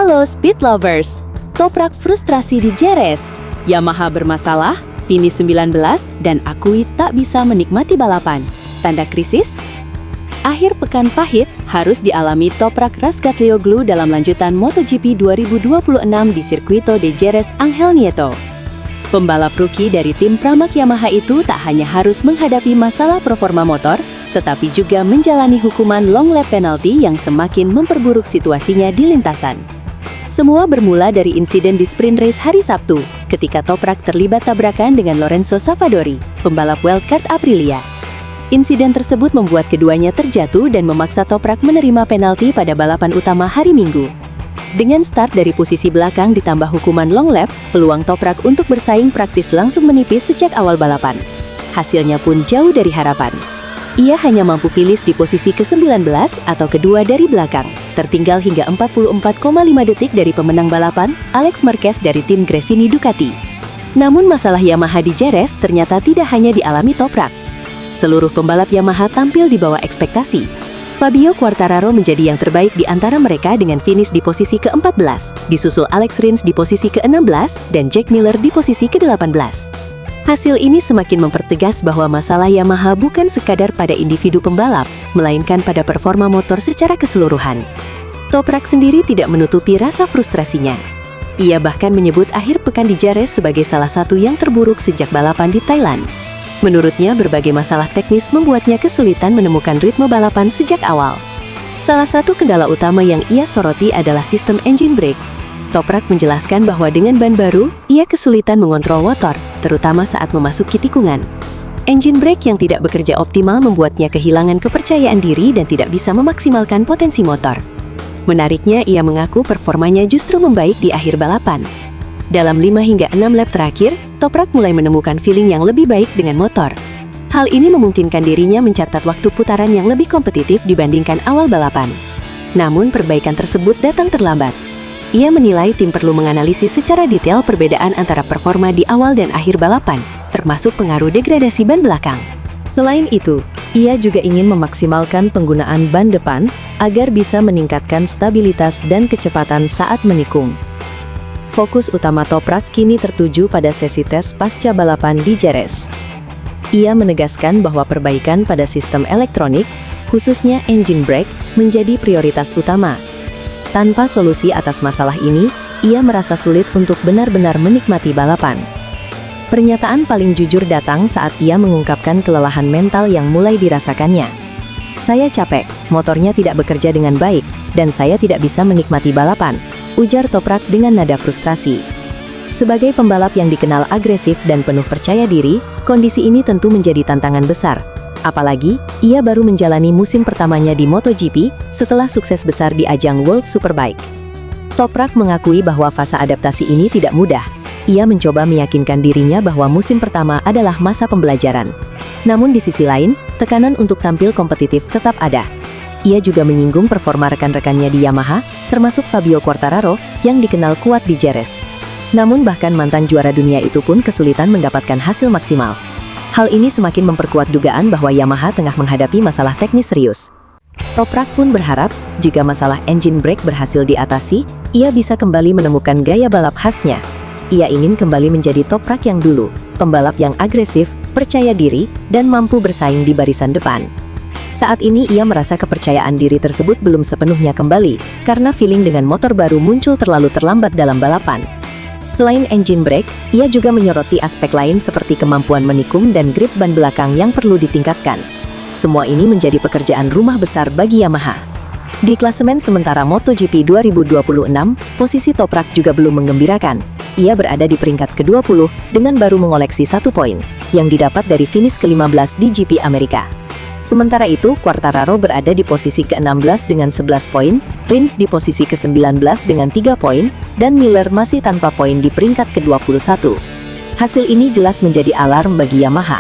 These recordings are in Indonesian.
Halo Speed Lovers, Toprak frustrasi di Jerez. Yamaha bermasalah, finish 19, dan akui tak bisa menikmati balapan. Tanda krisis? Akhir pekan pahit harus dialami Toprak Razgatlioglu dalam lanjutan MotoGP 2026 di Circuito de Jerez Angel Nieto. Pembalap rookie dari tim Pramac Yamaha itu tak hanya harus menghadapi masalah performa motor, tetapi juga menjalani hukuman long lap penalty yang semakin memperburuk situasinya di lintasan. Semua bermula dari insiden di sprint race hari Sabtu, ketika Toprak terlibat tabrakan dengan Lorenzo Savadori, pembalap wildcard Aprilia. Insiden tersebut membuat keduanya terjatuh dan memaksa Toprak menerima penalti pada balapan utama hari Minggu. Dengan start dari posisi belakang ditambah hukuman long lap, peluang Toprak untuk bersaing praktis langsung menipis sejak awal balapan. Hasilnya pun jauh dari harapan. Ia hanya mampu finish di posisi ke-19 atau kedua dari belakang, tertinggal hingga 44,5 detik dari pemenang balapan, Alex Marquez dari tim Gresini Ducati. Namun masalah Yamaha di Jerez ternyata tidak hanya dialami Toprak. Seluruh pembalap Yamaha tampil di bawah ekspektasi. Fabio Quartararo menjadi yang terbaik di antara mereka dengan finish di posisi ke-14, disusul Alex Rins di posisi ke-16, dan Jack Miller di posisi ke-18. Hasil ini semakin mempertegas bahwa masalah Yamaha bukan sekadar pada individu pembalap, melainkan pada performa motor secara keseluruhan. Toprak sendiri tidak menutupi rasa frustrasinya. Ia bahkan menyebut akhir pekan di Jerez sebagai salah satu yang terburuk sejak balapan di Thailand. Menurutnya, berbagai masalah teknis membuatnya kesulitan menemukan ritme balapan sejak awal. Salah satu kendala utama yang ia soroti adalah sistem engine brake. Toprak menjelaskan bahwa dengan ban baru, ia kesulitan mengontrol motor, terutama saat memasuki tikungan. Engine brake yang tidak bekerja optimal membuatnya kehilangan kepercayaan diri dan tidak bisa memaksimalkan potensi motor. Menariknya, ia mengaku performanya justru membaik di akhir balapan. Dalam 5 hingga 6 lap terakhir, Toprak mulai menemukan feeling yang lebih baik dengan motor. Hal ini memungkinkan dirinya mencatat waktu putaran yang lebih kompetitif dibandingkan awal balapan. Namun, perbaikan tersebut datang terlambat. Ia menilai tim perlu menganalisis secara detail perbedaan antara performa di awal dan akhir balapan, termasuk pengaruh degradasi ban belakang. Selain itu, ia juga ingin memaksimalkan penggunaan ban depan agar bisa meningkatkan stabilitas dan kecepatan saat menikung. Fokus utama Toprak kini tertuju pada sesi tes pasca balapan di Jerez. Ia menegaskan bahwa perbaikan pada sistem elektronik, khususnya engine brake, menjadi prioritas utama. Tanpa solusi atas masalah ini, ia merasa sulit untuk benar-benar menikmati balapan. Pernyataan paling jujur datang saat ia mengungkapkan kelelahan mental yang mulai dirasakannya. "Saya capek, motornya tidak bekerja dengan baik, dan saya tidak bisa menikmati balapan," ujar Toprak dengan nada frustrasi. Sebagai pembalap yang dikenal agresif dan penuh percaya diri, kondisi ini tentu menjadi tantangan besar. Apalagi, ia baru menjalani musim pertamanya di MotoGP setelah sukses besar di ajang World Superbike. Toprak mengakui bahwa fase adaptasi ini tidak mudah. Ia mencoba meyakinkan dirinya bahwa musim pertama adalah masa pembelajaran. Namun di sisi lain, tekanan untuk tampil kompetitif tetap ada. Ia juga menyinggung performa rekan-rekannya di Yamaha, termasuk Fabio Quartararo, yang dikenal kuat di Jerez. Namun bahkan mantan juara dunia itu pun kesulitan mendapatkan hasil maksimal. Hal ini semakin memperkuat dugaan bahwa Yamaha tengah menghadapi masalah teknis serius. Toprak pun berharap, jika masalah engine brake berhasil diatasi, ia bisa kembali menemukan gaya balap khasnya. Ia ingin kembali menjadi Toprak yang dulu, pembalap yang agresif, percaya diri, dan mampu bersaing di barisan depan. Saat ini ia merasa kepercayaan diri tersebut belum sepenuhnya kembali, karena feeling dengan motor baru muncul terlalu terlambat dalam balapan. Selain engine brake, ia juga menyoroti aspek lain seperti kemampuan menikung dan grip ban belakang yang perlu ditingkatkan. Semua ini menjadi pekerjaan rumah besar bagi Yamaha. Di klasemen sementara MotoGP 2026, posisi Toprak juga belum menggembirakan. Ia berada di peringkat ke-20 dengan baru mengoleksi 1 poin, yang didapat dari finish ke-15 di GP Amerika. Sementara itu, Quartararo berada di posisi ke-16 dengan 11 poin, Rins di posisi ke-19 dengan 3 poin, dan Miller masih tanpa poin di peringkat ke-21. Hasil ini jelas menjadi alarm bagi Yamaha.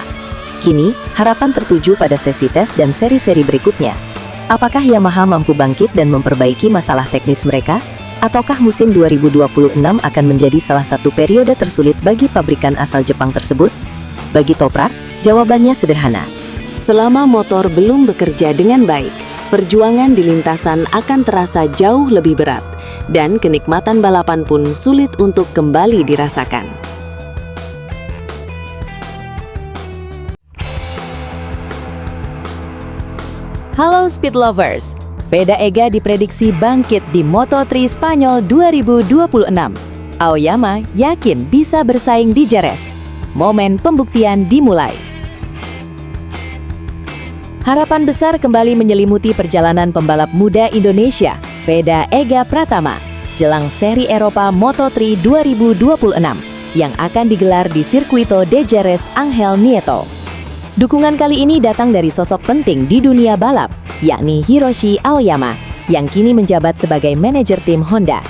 Kini, harapan tertuju pada sesi tes dan seri-seri berikutnya. Apakah Yamaha mampu bangkit dan memperbaiki masalah teknis mereka? Ataukah musim 2026 akan menjadi salah satu periode tersulit bagi pabrikan asal Jepang tersebut? Bagi Toprak, jawabannya sederhana. Selama motor belum bekerja dengan baik, perjuangan di lintasan akan terasa jauh lebih berat, dan kenikmatan balapan pun sulit untuk kembali dirasakan. Halo Speed Lovers, Veda Ega diprediksi bangkit di Moto3 Spanyol 2026. Aoyama yakin bisa bersaing di Jerez. Momen pembuktian dimulai. Harapan besar kembali menyelimuti perjalanan pembalap muda Indonesia, Veda Ega Pratama, jelang seri Eropa Moto3 2026 yang akan digelar di Circuito de Jerez Ángel Nieto. Dukungan kali ini datang dari sosok penting di dunia balap, yakni Hiroshi Aoyama, yang kini menjabat sebagai manajer tim Honda.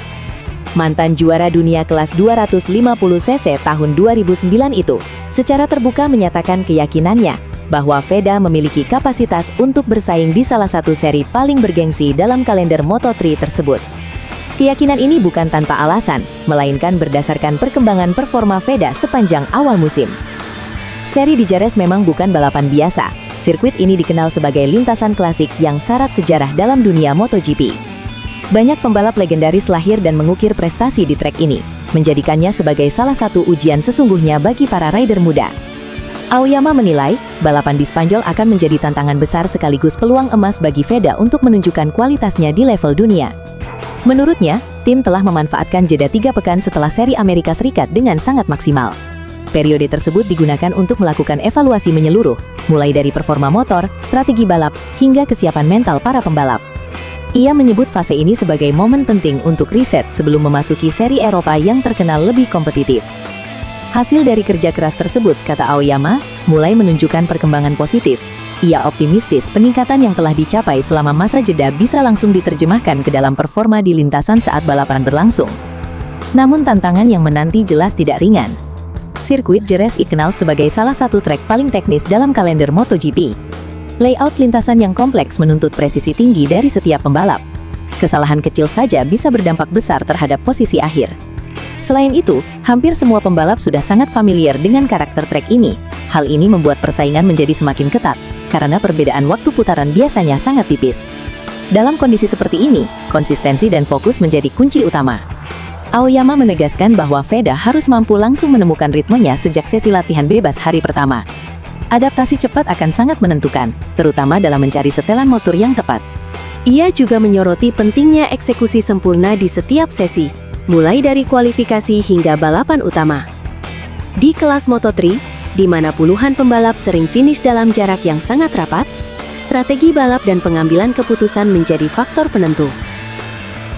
Mantan juara dunia kelas 250cc tahun 2009 itu secara terbuka menyatakan keyakinannya bahwa Veda memiliki kapasitas untuk bersaing di salah satu seri paling bergengsi dalam kalender Moto3 tersebut. Keyakinan ini bukan tanpa alasan, melainkan berdasarkan perkembangan performa Veda sepanjang awal musim. Seri di Jerez memang bukan balapan biasa. Sirkuit ini dikenal sebagai lintasan klasik yang syarat sejarah dalam dunia MotoGP. Banyak pembalap legendaris lahir dan mengukir prestasi di trek ini, menjadikannya sebagai salah satu ujian sesungguhnya bagi para rider muda. Aoyama menilai, balapan di Spanyol akan menjadi tantangan besar sekaligus peluang emas bagi Veda untuk menunjukkan kualitasnya di level dunia. Menurutnya, tim telah memanfaatkan jeda 3 pekan setelah seri Amerika Serikat dengan sangat maksimal. Periode tersebut digunakan untuk melakukan evaluasi menyeluruh, mulai dari performa motor, strategi balap, hingga kesiapan mental para pembalap. Ia menyebut fase ini sebagai momen penting untuk riset sebelum memasuki seri Eropa yang terkenal lebih kompetitif. Hasil dari kerja keras tersebut, kata Aoyama, mulai menunjukkan perkembangan positif. Ia optimistis peningkatan yang telah dicapai selama masa jeda bisa langsung diterjemahkan ke dalam performa di lintasan saat balapan berlangsung. Namun tantangan yang menanti jelas tidak ringan. Sirkuit Jerez dikenal sebagai salah satu trek paling teknis dalam kalender MotoGP. Layout lintasan yang kompleks menuntut presisi tinggi dari setiap pembalap. Kesalahan kecil saja bisa berdampak besar terhadap posisi akhir. Selain itu, hampir semua pembalap sudah sangat familiar dengan karakter trek ini. Hal ini membuat persaingan menjadi semakin ketat, karena perbedaan waktu putaran biasanya sangat tipis. Dalam kondisi seperti ini, konsistensi dan fokus menjadi kunci utama. Aoyama menegaskan bahwa Veda harus mampu langsung menemukan ritmenya sejak sesi latihan bebas hari pertama. Adaptasi cepat akan sangat menentukan, terutama dalam mencari setelan motor yang tepat. Ia juga menyoroti pentingnya eksekusi sempurna di setiap sesi, mulai dari kualifikasi hingga balapan utama. Di kelas Moto3, di mana puluhan pembalap sering finish dalam jarak yang sangat rapat, strategi balap dan pengambilan keputusan menjadi faktor penentu.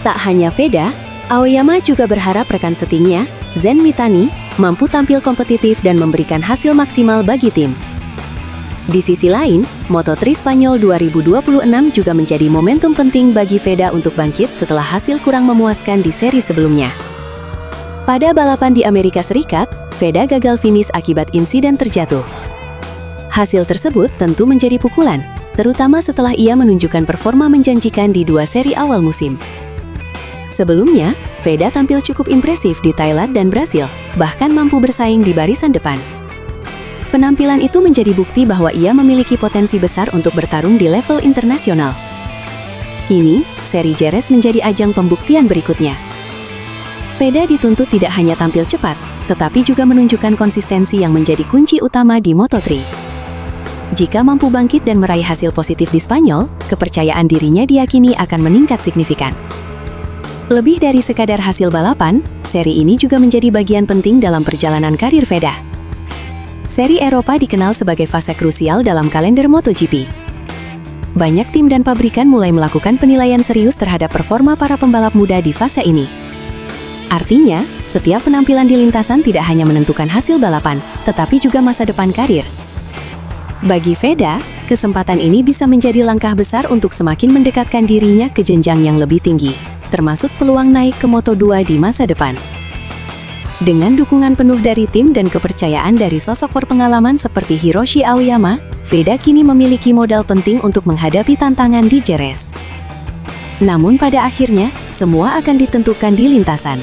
Tak hanya Veda, Aoyama juga berharap rekan setingnya, Zen Mitani, mampu tampil kompetitif dan memberikan hasil maksimal bagi tim. Di sisi lain, Moto3 Spanyol 2026 juga menjadi momentum penting bagi Veda untuk bangkit setelah hasil kurang memuaskan di seri sebelumnya. Pada balapan di Amerika Serikat, Veda gagal finish akibat insiden terjatuh. Hasil tersebut tentu menjadi pukulan, terutama setelah ia menunjukkan performa menjanjikan di 2 seri awal musim. Sebelumnya, Veda tampil cukup impresif di Thailand dan Brasil, bahkan mampu bersaing di barisan depan. Penampilan itu menjadi bukti bahwa ia memiliki potensi besar untuk bertarung di level internasional. Kini, seri Jerez menjadi ajang pembuktian berikutnya. Veda dituntut tidak hanya tampil cepat, tetapi juga menunjukkan konsistensi yang menjadi kunci utama di Moto3. Jika mampu bangkit dan meraih hasil positif di Spanyol, kepercayaan dirinya diyakini akan meningkat signifikan. Lebih dari sekadar hasil balapan, seri ini juga menjadi bagian penting dalam perjalanan karir Veda. Seri Eropa dikenal sebagai fase krusial dalam kalender MotoGP. Banyak tim dan pabrikan mulai melakukan penilaian serius terhadap performa para pembalap muda di fase ini. Artinya, setiap penampilan di lintasan tidak hanya menentukan hasil balapan, tetapi juga masa depan karir. Bagi Veda, kesempatan ini bisa menjadi langkah besar untuk semakin mendekatkan dirinya ke jenjang yang lebih tinggi, termasuk peluang naik ke Moto2 di masa depan. Dengan dukungan penuh dari tim dan kepercayaan dari sosok berpengalaman seperti Hiroshi Aoyama, Veda kini memiliki modal penting untuk menghadapi tantangan di Jerez. Namun pada akhirnya, semua akan ditentukan di lintasan.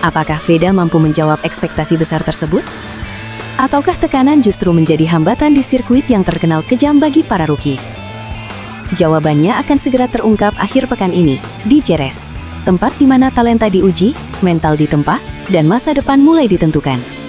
Apakah Veda mampu menjawab ekspektasi besar tersebut? Ataukah tekanan justru menjadi hambatan di sirkuit yang terkenal kejam bagi para rookie? Jawabannya akan segera terungkap akhir pekan ini di Ceres, tempat di mana talenta diuji, mental ditempa, dan masa depan mulai ditentukan.